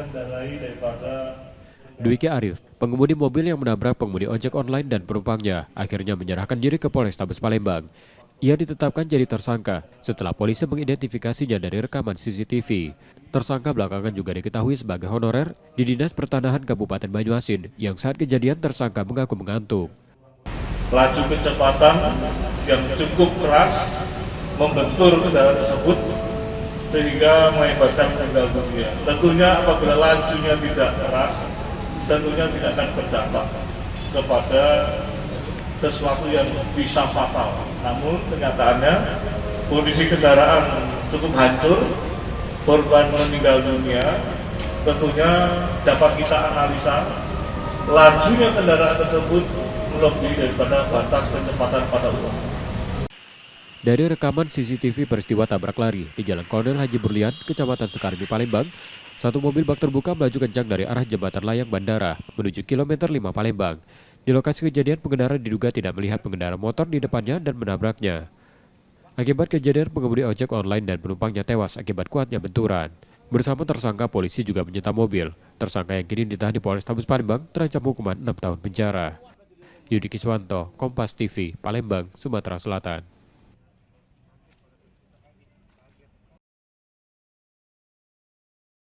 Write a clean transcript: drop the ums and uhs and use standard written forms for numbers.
mengendarai daripada Dwiki Arif, pengemudi mobil yang menabrak pengemudi ojek online dan penumpangnya, akhirnya menyerahkan diri ke Polrestabes Palembang. Ia ditetapkan jadi tersangka setelah polisi mengidentifikasinya dari rekaman CCTV. Tersangka belakangan juga diketahui sebagai honorer di Dinas Pertanahan Kabupaten Banyuasin yang saat kejadian tersangka mengaku mengantuk. laju kecepatan yang cukup keras membentur kendaraan tersebut sehingga mengakibatkan meninggal dunia. Tentunya apabila lajunya tidak keras, tentunya tidak akan berdampak kepada sesuatu yang bisa fatal. Namun kenyataannya kondisi kendaraan cukup hancur, korban meninggal dunia. Tentunya dapat kita analisa lajunya kendaraan tersebut melebihi daripada batas kecepatan pada umumnya. Dari rekaman CCTV peristiwa tabrak lari di Jalan Kolonel Haji Burlian, Kecamatan Sukarmi, Palembang, satu mobil bak terbuka melaju kencang dari arah jembatan layang bandara menuju kilometer 5 Palembang. Di lokasi kejadian, pengendara diduga tidak melihat pengendara motor di depannya dan menabraknya. Akibat kejadian, pengemudi ojek online dan penumpangnya tewas akibat kuatnya benturan. Bersama tersangka, polisi juga menyita mobil. Tersangka yang kini ditahan di Polrestabes Palembang terancam hukuman 6 tahun penjara. Yudi Kiswanto, Kompas TV, Palembang, Sumatera Selatan.